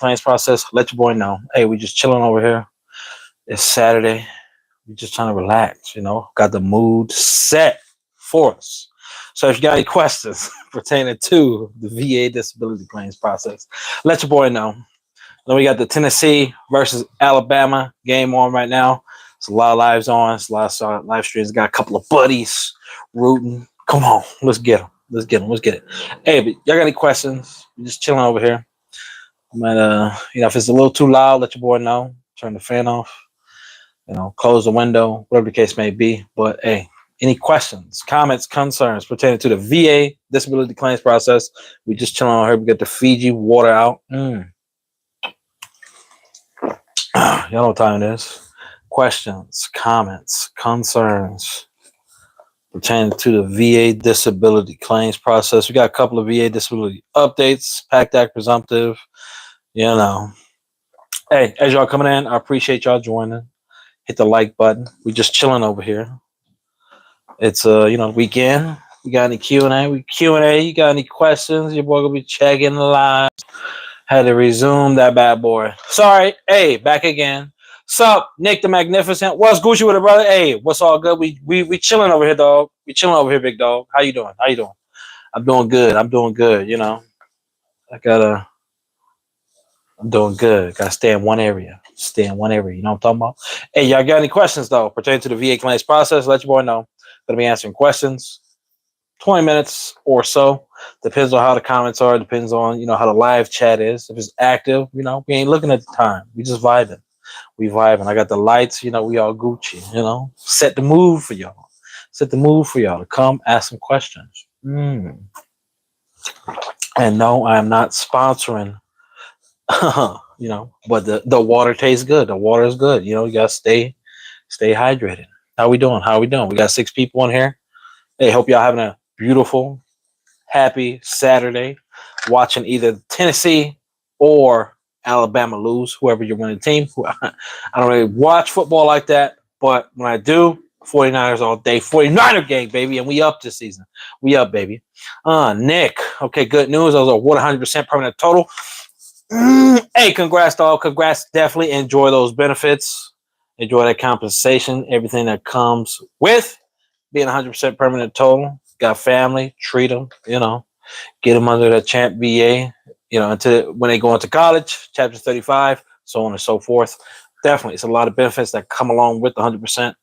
claims process. Let your boy know. Hey, we just chilling over here. It's Saturday. We just trying to relax, got the mood set for us. So if you got any questions pertaining to the VA disability claims process, let your boy know. Then we got the Tennessee versus Alabama game on right now. It's a lot of lives on. It's a lot of live streams. Got a couple of buddies rooting. Come on, let's get them. Let's get it. Hey, but y'all got any questions? We're just chilling over here. I might, if it's a little too loud, let your boy know. Turn the fan off. Close the window, whatever the case may be. But hey, any questions, comments, concerns pertaining to the VA disability claims process? We just chilling on here. We got the Fiji water out. Y'all know what time it is. Questions, comments, concerns pertaining to the VA disability claims process. We got a couple of VA disability updates. Pact Act presumptive. Hey, as y'all coming in, I appreciate y'all joining. Hit the like button. We just chilling over here. It's weekend. We got any Q&A? You got any questions? Your boy gonna be checking the live. Had to resume that bad boy. Sorry. Hey, back again. Sup, Nick the Magnificent. What's Gucci with it, brother? Hey, what's all good? We chilling over here, dog. We chilling over here, big dog. How you doing? I'm doing good. I'm doing good. I'm doing good. Gotta stay in one area. You know what I'm talking about? Hey, y'all got any questions though pertaining to the VA claims process? Let your boy know. Gonna be answering questions. 20 minutes or so. Depends on how the comments are. Depends on how the live chat is. If it's active, we ain't looking at the time. We just vibing. I got the lights. We all Gucci. Set the mood for y'all. To come ask some questions. And no, I am not sponsoring. But the water tastes good. The water is good. You gotta stay hydrated. How we doing? We got 6 people in here. Hey, hope y'all having a beautiful, happy Saturday. Watching either Tennessee or Alabama lose, whoever you're winning team. I don't really watch football like that, but when I do, 49ers all day. 49er gang, baby, and we up this season. We up, baby. Nick. Okay, good news. I was a 100% permanent total. Hey, congrats, dog. Congrats. Definitely enjoy those benefits. Enjoy that compensation. Everything that comes with being 100% permanent total. Got family. Treat them. Get them under the champ VA. Until when they go into college, chapter 35, so on and so forth. Definitely, it's a lot of benefits that come along with the 100%.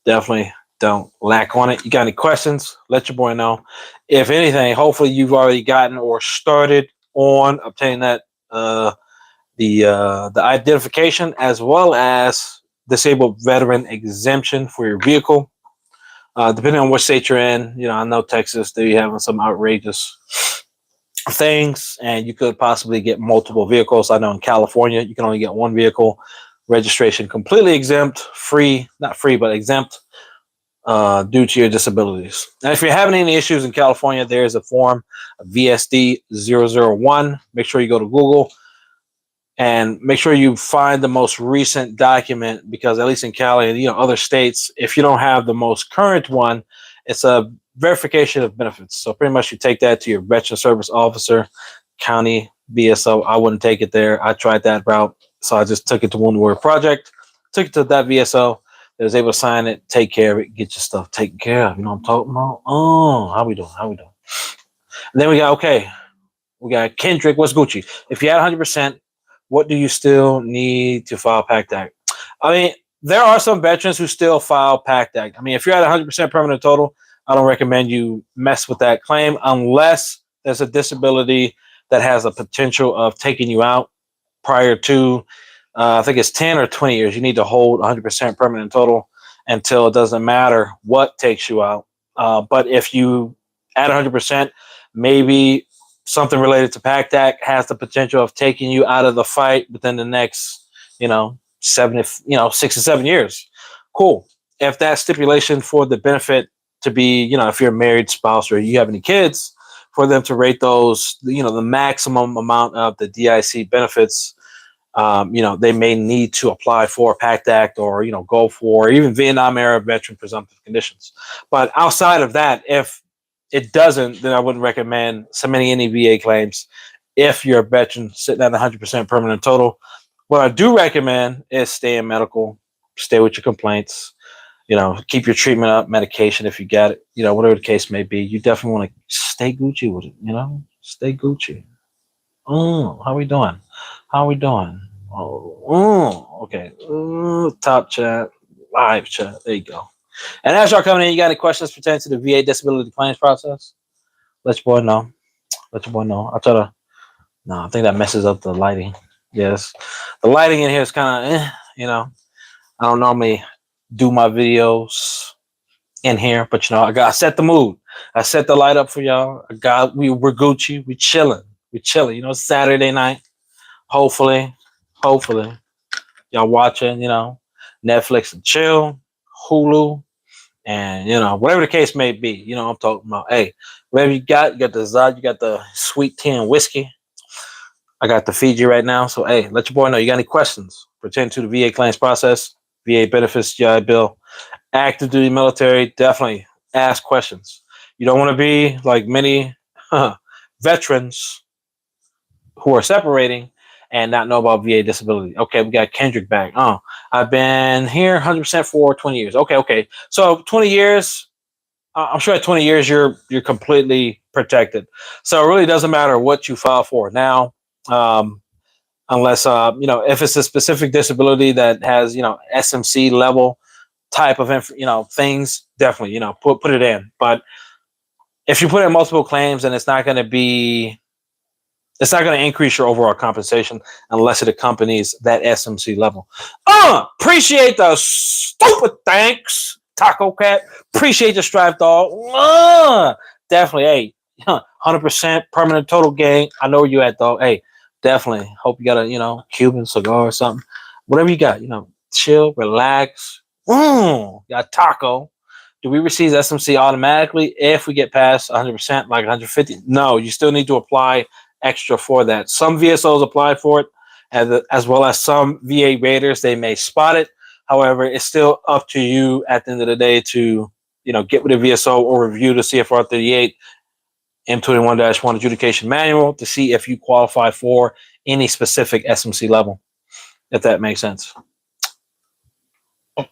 Definitely don't lack on it. You got any questions? Let your boy know. If anything, hopefully you've already gotten or started on obtaining that the identification as well as disabled veteran exemption for your vehicle. Depending on what state you're in, I know Texas, they're having some outrageous things, and you could possibly get multiple vehicles. I know in California, you can only get one vehicle. Registration completely exempt, not free, but exempt due to your disabilities. And if you're having any issues in California, there is a form, VSD 001. Make sure you go to Google and make sure you find the most recent document, because at least in Cali and other states, if you don't have the most current one, it's a verification of benefits. So pretty much you take that to your veteran service officer, county VSO. I wouldn't take it there. I tried that route, so I just took it to Wounded Warrior Project, took it to that VSO. They was able to sign it, take care of it, get your stuff taken care of. You know what I'm talking about? Oh, how we doing? And then we got Kendrick. What's Gucci? If you had 100%, what do you still need to file Pact Act? I mean, there are some veterans who still file Pact Act. I mean, if you're at 100% permanent total, I don't recommend you mess with that claim unless there's a disability that has a potential of taking you out prior to, I think it's 10 or 20 years. You need to hold 100% permanent total until it doesn't matter what takes you out. But if you at 100%, maybe something related to Pact Act has the potential of taking you out of the fight within the next, 6 to 7 years. Cool. If that stipulation for the benefit to be, if you're a married spouse or you have any kids, for them to rate those, the maximum amount of the DIC benefits, they may need to apply for Pact Act or, go for even Vietnam era veteran presumptive conditions. But outside of that, if it doesn't, then I wouldn't recommend submitting any VA claims if you're a veteran sitting at 100% permanent total. What I do recommend is stay in medical, stay with your complaints, keep your treatment up, medication if you got it, whatever the case may be. You definitely want to stay Gucci with it, stay Gucci. How we doing? How we doing? Okay. Top chat, live chat. There you go. And as y'all coming in, you got any questions pertaining to the VA disability claims process? Let your boy know. Let your boy know. I'll try to. No, I think that messes up the lighting. Yes, the lighting in here is kind of, I don't normally do my videos in here, but I set the mood. I set the light up for y'all. We're Gucci. We chilling. Saturday night. Hopefully, y'all watching. Netflix and chill, Hulu, and whatever the case may be. I'm talking about. Hey, whatever you got the Zod, you got the sweet tea and whiskey. I got the Fiji right now. So, hey, let your boy know. You got any questions pertaining to the VA claims process, VA benefits, GI Bill, active duty military? Definitely ask questions. You don't want to be like many veterans who are separating and not know about VA disability. Okay, we got Kendrick back. I've been here 100% for 20 years. Okay. So 20 years, I'm sure at 20 years you're completely protected. So it really doesn't matter what you file for now. Unless if it's a specific disability that has SMC level type of things, definitely put it in. But if you put in multiple claims, then it's not going to increase your overall compensation unless it accompanies that SMC level. Appreciate the stupid thanks, Taco Cat. Appreciate the Stripe Dog. Definitely, hey, 100% permanent total gang. I know where you at, though. Hey. Definitely. Hope you got a, Cuban cigar or something. Whatever you got, chill, relax. Got taco. Do we receive SMC automatically if we get past 100%, like 150? No, you still need to apply extra for that. Some VSOs apply for it, as well as some VA raters. They may spot it. However, it's still up to you at the end of the day to, get with a VSO or review the CFR 38 M21-1 adjudication manual to see if you qualify for any specific SMC level, if that makes sense. Let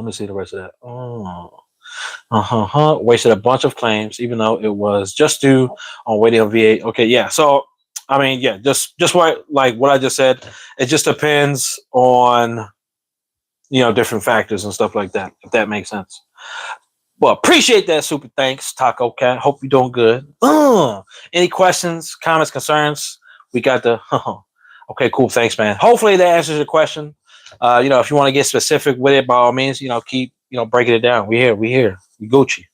me see the rest of that. Wasted a bunch of claims, even though it was just due on waiting on VA. Okay, yeah. So, just what I just said. It just depends on, different factors and stuff like that, if that makes sense. Well, appreciate that. Super thanks, Taco Cat. Hope you're doing good. Any questions, comments, concerns? We got the. Okay, cool. Thanks, man. Hopefully that answers your question. If you want to get specific with it, by all means, keep breaking it down. We here. We Gucci.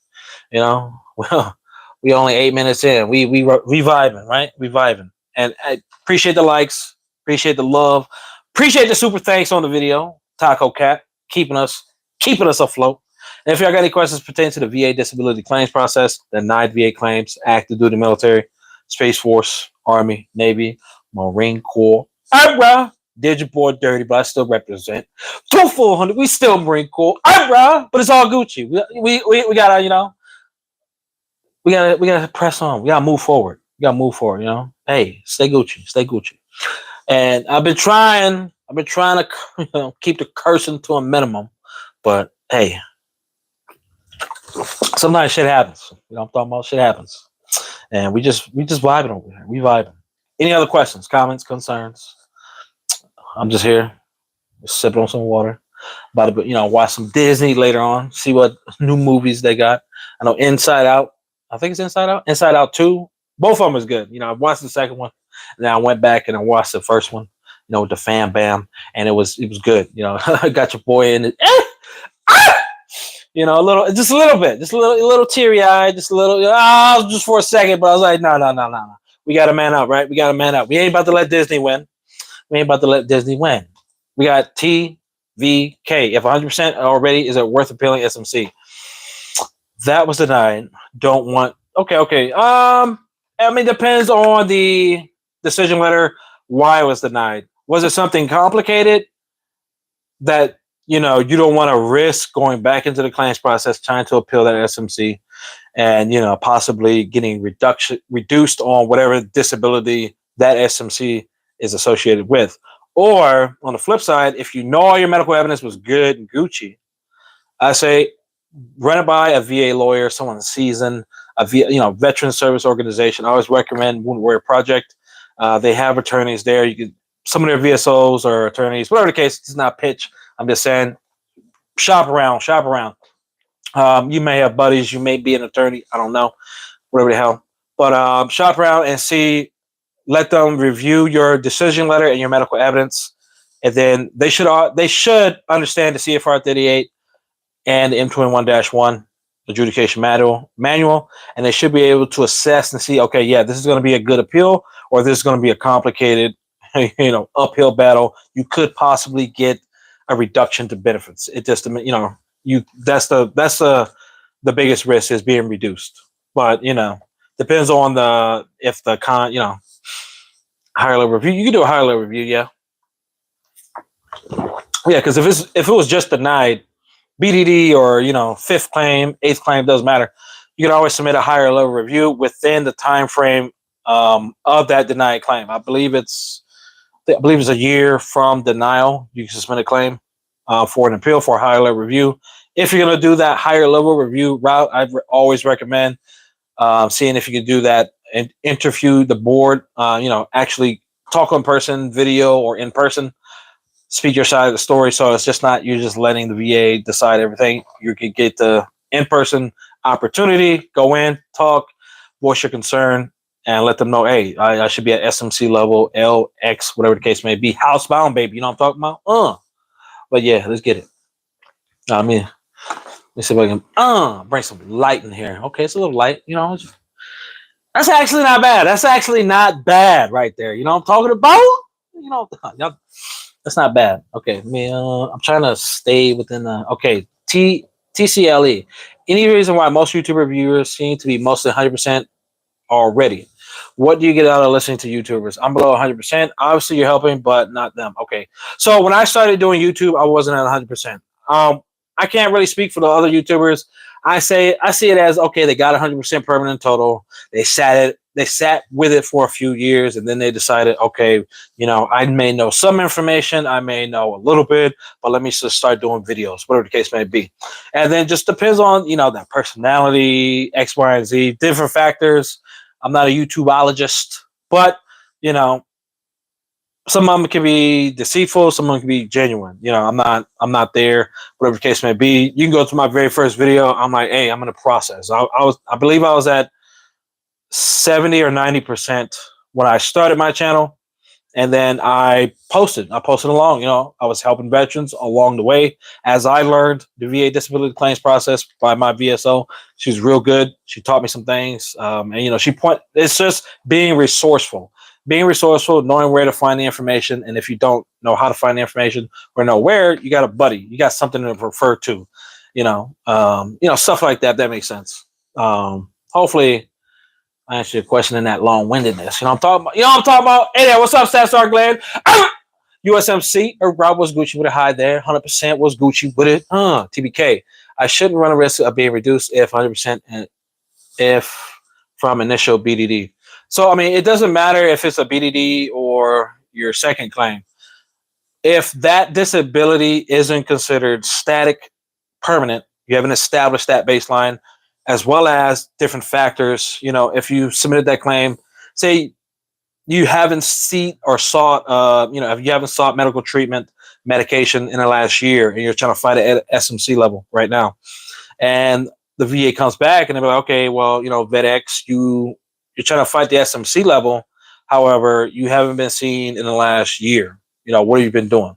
Well, we only 8 minutes in. We vibing, right? We vibing. And I appreciate the likes. Appreciate the love. Appreciate the super thanks on the video, Taco Cat, keeping us afloat. And if y'all got any questions pertaining to the VA disability claims process, denied VA claims, active duty military, Space Force, Army, Navy, Marine Corps, did your boy dirty, but I still represent. 400, we still Marine Corps, but it's all Gucci. We gotta, we gotta press on. We gotta move forward. Hey, stay Gucci. And I've been trying to keep the cursing to a minimum, but hey. Sometimes shit happens. I'm talking about shit happens. And we just vibing over here. We vibing. Any other questions, comments, concerns? I'm just here, just sipping on some water. About to, watch some Disney later on, see what new movies they got. I know Inside Out. I think it's Inside Out. Inside Out 2. Both of them is good. I watched the second one, and then I went back and I watched the first one, with the Fam Bam, and it was good. I got your boy in it. A little bit, just a little teary eyed, just a little, just for a second. But I was like, no. We got to man up, right? We got to man up. We ain't about to let Disney win. We got TVK. If 100% already, is it worth appealing SMC? That was denied. Don't want. Okay. Depends on the decision letter. Why it was denied? Was it something complicated that? You don't want to risk going back into the claims process trying to appeal that SMC. and possibly getting reduced on whatever disability that SMC is associated with. Or on the flip side, if you know all your medical evidence was good and Gucci, I say run it by a VA lawyer, someone seasoned, a veteran service organization. I always recommend Wound Warrior Project. They have attorneys there. You could some of their VSOs or attorneys, whatever the case. It's not pitch. I'm just saying, shop around. You may have buddies. You may be an attorney. I don't know, whatever the hell. But shop around and see. Let them review your decision letter and your medical evidence, and then they should understand the CFR 38 and the M21-1 adjudication manual, and they should be able to assess and see, okay, yeah, this is going to be a good appeal, or this is going to be a complicated, uphill battle. You could possibly get a reduction to benefits. It just, that's the biggest risk is being reduced. But depends on higher level review. You can do a higher level review, yeah. Yeah, because if it was just denied, BDD or fifth claim, eighth claim, doesn't matter. You can always submit a higher level review within the time frame of that denied claim. I believe it's a year from denial. You can submit a claim for an appeal for a higher level review. If you're going to do that higher level review route, I always recommend seeing if you can do that and interview the board. Actually talk in person, video, or in person. Speak your side of the story, so it's just not you just letting the VA decide everything. You can get the in-person opportunity, go in, talk, voice your concern, and let them know, hey, I should be at SMC level, LX, whatever the case may be. Housebound, baby. You know what I'm talking about? But yeah, let's get it. Let me see if I can bring some light in here. Okay, it's a little light. That's actually not bad. That's actually not bad right there. You know what I'm talking about? That's not bad. Okay, I'm trying to stay within the TCLE. Any reason why most YouTube reviewers seem to be mostly 100% already? What do you get out of listening to YouTubers? I'm below 100%. Obviously, you're helping, but not them. Okay, so when I started doing YouTube, I wasn't at 100%. I can't really speak for the other YouTubers. I see it as, okay, they got 100% permanent total. They sat with it for a few years, and then they decided, okay, I may know some information, I may know a little bit, but let me just start doing videos, whatever the case may be. And then just depends on, that personality, X, Y, and Z, different factors. I'm not a YouTubeologist, but, some of them can be deceitful, some of them can be genuine. I'm not there, whatever the case may be. You can go to my very first video. I'm like, hey, I'm in a process. I believe I was at 70 or 90% when I started my channel, and then I posted along. I was helping veterans along the way as I learned the VA disability claims process by my VSO. She was real good. She taught me some things, and it's just being resourceful, knowing where to find the information. And if you don't know how to find the information or know where, you got a buddy, you got something to refer to, stuff like that. That makes sense. Hopefully I answered your question in that long-windedness. I'm talking about. Hey there, what's up, Statstar Glenn? USMC, Rob was Gucci with a high there. 100% was Gucci with it. TBK. I shouldn't run a risk of being reduced if 100% and if from initial BDD. So, it doesn't matter if it's a BDD or your second claim. If that disability isn't considered static, permanent, you haven't established that baseline, as well as different factors. If you submitted that claim, say you haven't sought medical treatment, medication in the last year, and you're trying to fight at SMC level right now, and the VA comes back and they're like, okay, well, VetX, you're trying to fight the SMC level. However, you haven't been seen in the last year. What have you been doing?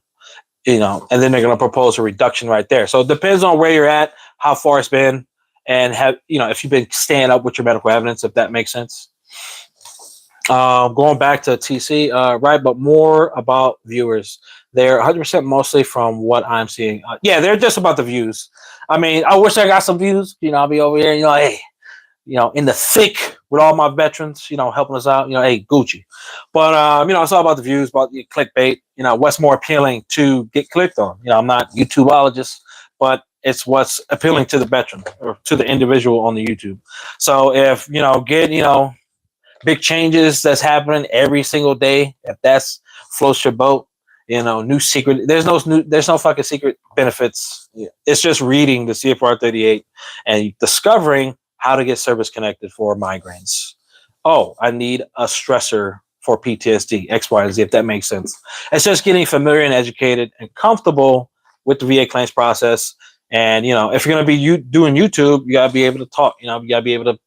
And then they're going to propose a reduction right there. So it depends on where you're at, how far it's been, and if you've been staying up with your medical evidence, if that makes sense. Going back to TC, right, but more about viewers. They're 100% mostly from what I'm seeing. They're just about the views. I wish I got some views. I'll be over here, hey, in the thick with all my veterans, helping us out, hey, Gucci. But, it's all about the views, about the clickbait, what's more appealing to get clicked on. I'm not YouTubeologist, but, It's what's appealing to the veteran or to the individual on the YouTube. So if big changes that's happening every single day, if that's floats your boat, new secret. There's no fucking secret benefits. It's just reading the CFR 38 and discovering how to get service connected for migraines. Oh, I need a stressor for PTSD, X, Y, and Z, if that makes sense. It's just getting familiar and educated and comfortable with the VA claims process. And, if you're going to be doing YouTube, you got to be able to talk, you got to be able to,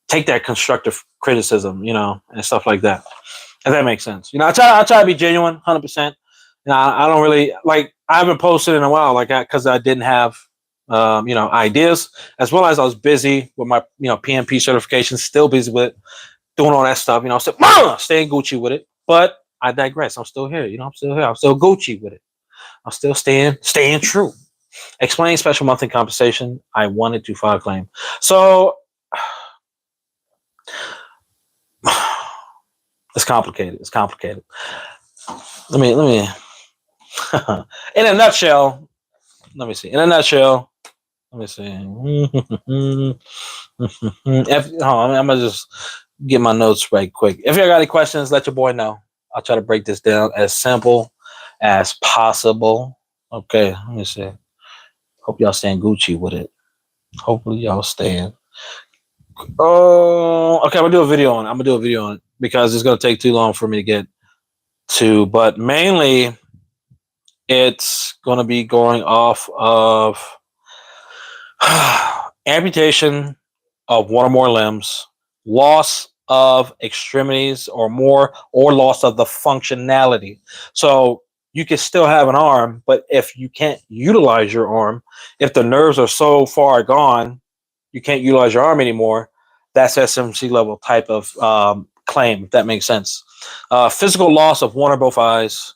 take that constructive criticism, and stuff like that. If that makes sense. I try to be genuine, 100%. I don't really, I haven't posted in a while, because I didn't have, ideas, as well as I was busy with my, PMP certification, still busy with it, doing all that stuff, staying Gucci with it. But I digress. I'm still here. I'm still here. I'm still Gucci with it. I'm still staying true. Explaining special monthly compensation. I wanted to file a claim. So it's complicated. Let me in a nutshell, let me see. I'm gonna just get my notes right quick. If you got any questions, let your boy know. I'll try to break this down as simple as possible. Okay, let me see. Hope y'all staying Gucci with it. Hopefully y'all staying. Oh, okay. I'm gonna do a video on it because it's gonna take too long for me to get to. But mainly, it's gonna be going off of amputation of one or more limbs, loss of extremities or more, or loss of the functionality. So you can still have an arm, but if you can't utilize your arm, if the nerves are so far gone, you can't utilize your arm anymore. That's SMC level type of claim, if that makes sense. Physical loss of one or both eyes,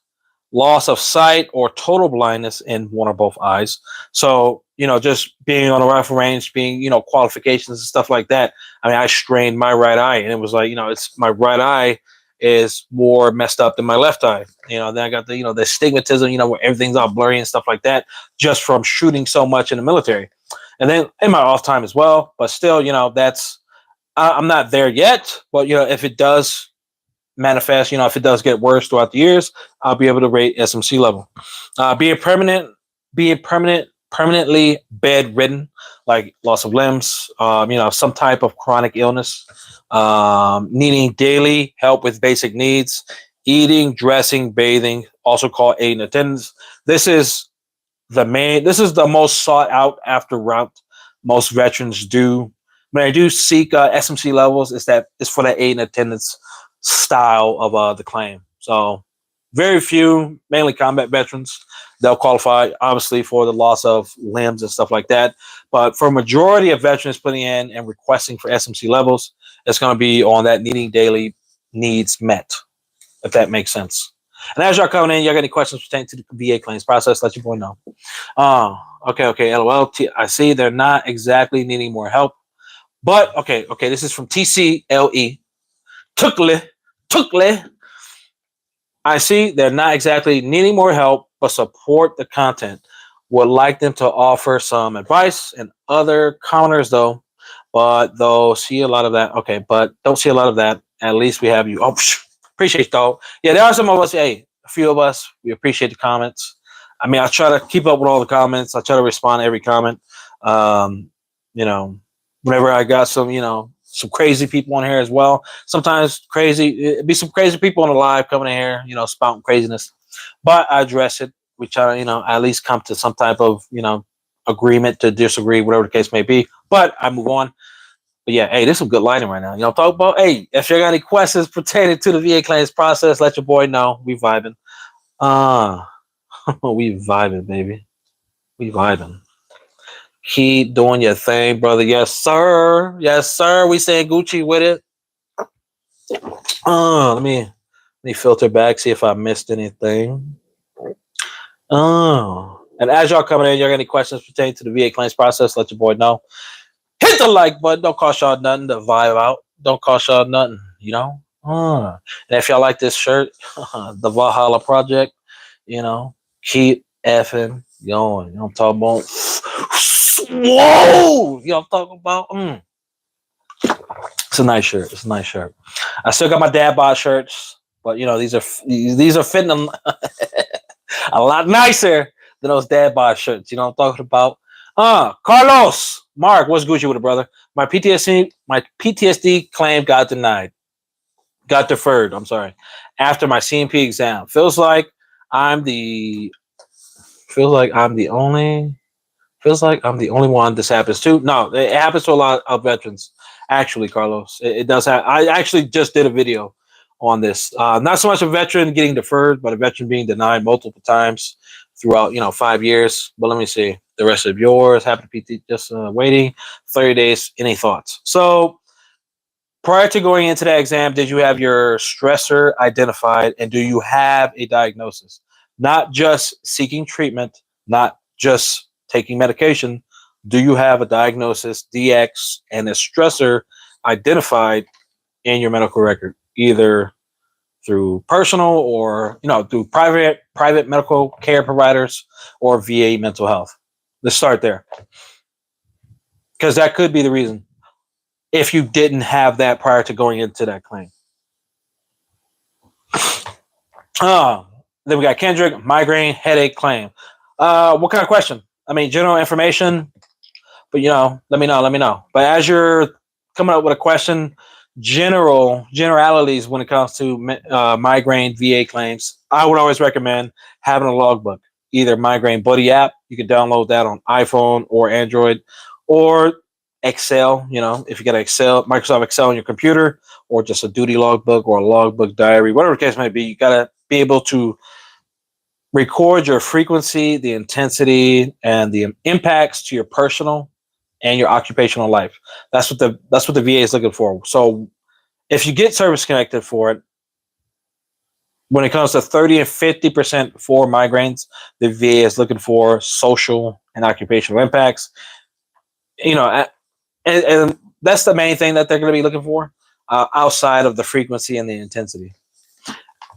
loss of sight or total blindness in one or both eyes. So, just being on a rifle range, being, qualifications and stuff like that. I mean, I strained my right eye and it was like, it's my right eye is more messed up than my left eye. Then I got the, the stigmatism, where everything's all blurry and stuff like that, just from shooting so much in the military. And then in my off time as well. But still, that's, I'm not there yet. But, if it does manifest, if it does get worse throughout the years, I'll be able to rate SMC level. Being permanently bedridden, like loss of limbs, some type of chronic illness, needing daily help with basic needs, eating, dressing, bathing, also called aid and attendance. This is the most sought out after route most veterans do. When I do seek SMC levels, it's for that aid and attendance style of the claim. So very few, mainly combat veterans, they'll qualify obviously for the loss of limbs and stuff like that. But for a majority of veterans putting in and requesting for SMC levels, it's going to be on that needing daily needs met, if that makes sense. And as y'all coming in, y'all got any questions pertaining to the VA claims process, let your boy know. Okay, LOL. I see they're not exactly needing more help. But, okay, this is from TCLE. Tukle. I see they're not exactly needing more help, but support the content. Would like them to offer some advice and other commoners, though. But they'll see a lot of that. Okay, but don't see a lot of that. At least we have you. Oh, appreciate it, though. Yeah, there are some of us. Hey, a few of us. We appreciate the comments. I mean, I try to keep up with all the comments. I try to respond to every comment. Whenever I got some, some crazy people on here as well. Sometimes it'd be some crazy people on the live coming in here, spouting craziness. But I address it. We try to, at least come to some type of, agreement to disagree, whatever the case may be. But I move on. But yeah, hey, there's some good lighting right now. Talk about, hey, if you got any questions pertaining to the VA claims process, let your boy know. We vibing. We vibing, baby. We vibing. Keep doing your thing, brother. Yes, sir. Yes, sir. We saying Gucci with it. Let me filter back, see if I missed anything. And as y'all coming in, y'all got any questions pertaining to the VA claims process, let your boy know. Hit the like button. Don't cost y'all nothing to vibe out. Don't cost y'all nothing, And if y'all like this shirt, the Valhalla Project, keep effing Yo, you know what I'm talking about? Whoa! You know what I'm talking about? It's a nice shirt. It's a nice shirt. I still got my dad bod shirts, but you know these are fitting them a lot nicer than those dad bod shirts. You know what I'm talking about? Carlos, Mark, what's Gucci with it, brother? My PTSD claim got denied. Got deferred. I'm sorry. After my CMP exam, feels like I'm the only. Feels like I'm the only one this happens to. No, it happens to a lot of veterans. Actually, Carlos, it does have. I actually just did a video on this. Not so much a veteran getting deferred, but a veteran being denied multiple times throughout 5 years. But let me see the rest of yours. Happy PT, just waiting 30 days. Any thoughts? So prior to going into that exam, did you have your stressor identified, and do you have a diagnosis? Not just seeking treatment, not just taking medication. Do you have a diagnosis, DX, and a stressor identified in your medical record, either through personal or through private medical care providers or VA mental health? Let's start there, because that could be the reason if you didn't have that prior to going into that claim. Then we got Kendrick, migraine, headache claim. What kind of question? I mean, general information, but let me know. But as you're coming up with a question, generalities when it comes to migraine VA claims, I would always recommend having a logbook, either Migraine Buddy app. You can download that on iPhone or Android, or Excel. If you got Microsoft Excel on your computer, or just a duty logbook or a logbook diary, whatever the case may be, you gotta be able to record your frequency, the intensity, and the impacts to your personal and your occupational life. That's what the VA is looking for. So if you get service connected for it, when it comes to 30 and 50% for migraines, the VA is looking for social and occupational impacts. And that's the main thing that they're going to be looking for, outside of the frequency and the intensity.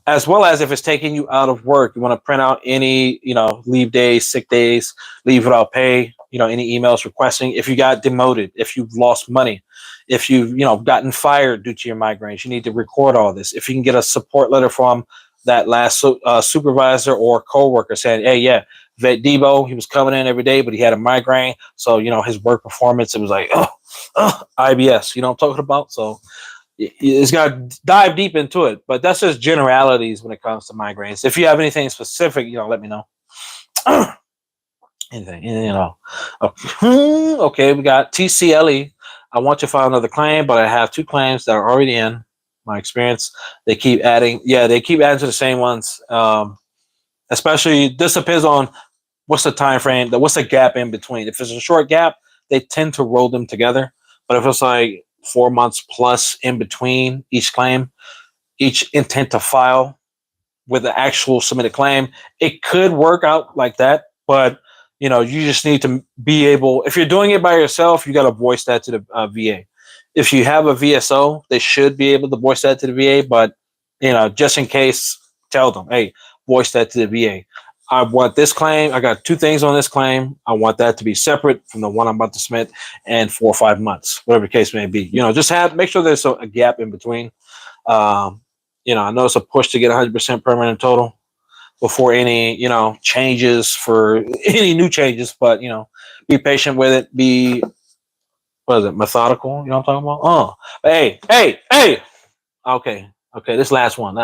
As well as if it's taking you out of work, you want to print out any, leave days, sick days, leave without pay, any emails requesting. If you got demoted, if you've lost money, if you've, gotten fired due to your migraines, you need to record all this. If you can get a support letter from that last supervisor or coworker saying, hey, yeah, Vet Debo, he was coming in every day, but he had a migraine. So, his work performance, it was like, IBS, what I'm talking about? So it's got to dive deep into it, but that's just generalities when it comes to migraines. If you have anything specific, let me know. Anything, okay, we got TCLE. I want to file another claim, but I have 2 claims that are already in my experience. They keep adding to the same ones. Especially, this depends on what's the time frame, what's the gap in between. If it's a short gap, they tend to roll them together. But if it's like 4 months plus in between each claim, each intent to file with the actual submitted claim, it could work out like that. But you just need to be able, if you're doing it by yourself, you got to voice that to the VA. If you have a VSO, they should be able to voice that to the VA. But just in case, tell them, hey, voice that to the VA. I want this claim. I got 2 things on this claim. I want that to be separate from the one I'm about to submit, and 4 or 5 months, whatever the case may be. Just make sure there's a gap in between. I know it's a push to get 100% permanent total before any, changes, for any new changes, but, be patient with it. Be, methodical? You know what I'm talking about? Oh, hey. Okay. This last one.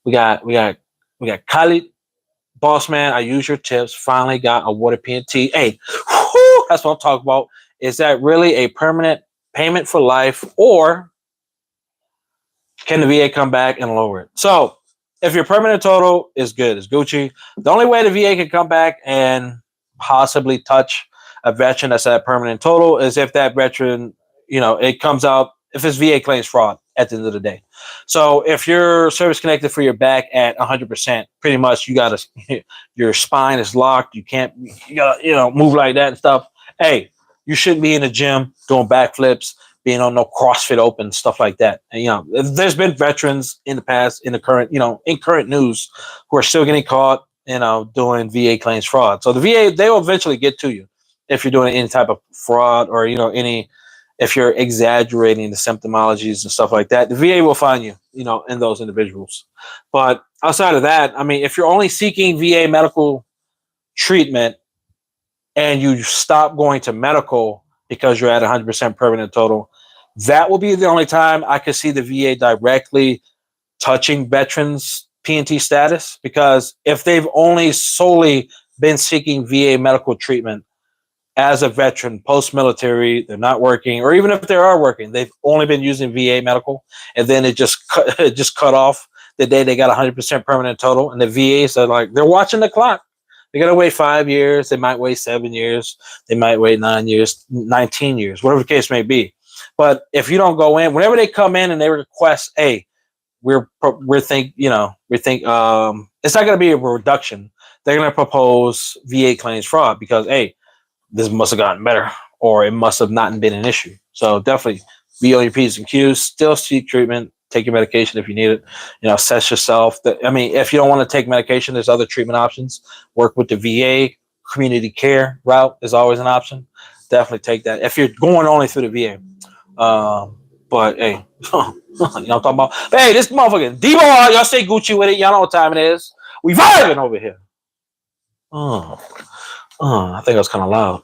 We got Khalid. Boss man, I use your tips. Finally got awarded PNT. Hey, that's what I'm talking about. Is that really a permanent payment for life, or can the VA come back and lower it? So, if your permanent total is good, it's Gucci. The only way the VA can come back and possibly touch a veteran that's at permanent total is if that veteran, it comes out, if it's VA claims fraud at the end of the day. So if you're service connected for your back at 100%, pretty much your spine is locked. You can't, move like that and stuff. Hey, you shouldn't be in the gym doing backflips, being on no CrossFit Open, stuff like that. And, there's been veterans in the past, in the current, in current news, who are still getting caught doing VA claims fraud. So the VA, they will eventually get to you if you're doing any type of fraud or, if you're exaggerating the symptomologies and stuff like that. The VA will find you, in those individuals. But outside of that, I mean, if you're only seeking VA medical treatment and you stop going to medical because you're at 100% permanent total, that will be the only time I could see the VA directly touching veterans' P&T status, because if they've only solely been seeking VA medical treatment as a veteran post-military, they're not working, or even if they are working, they've only been using VA medical, and then it just cut off the day they got 100% permanent total, and the VAs are like, they're watching the clock. They're going to wait 5 years. They might wait 7 years. They might wait 9 years, 19 years, whatever the case may be. But if you don't go in, whenever they come in and they request, hey, we think it's not going to be a reduction. They're going to propose VA claims fraud because, hey, this must have gotten better, or it must have not been an issue. So definitely be on your P's and Q's, still seek treatment, take your medication if you need it, assess yourself. If you don't want to take medication, there's other treatment options. Work with the VA. Community care route is always an option. Definitely take that if you're going only through the VA. But hey, you know what I'm talking about? But, hey, this motherfucking Debo, y'all stay Gucci with it. Y'all know what time it is. We vibing over here. I think I was kind of loud.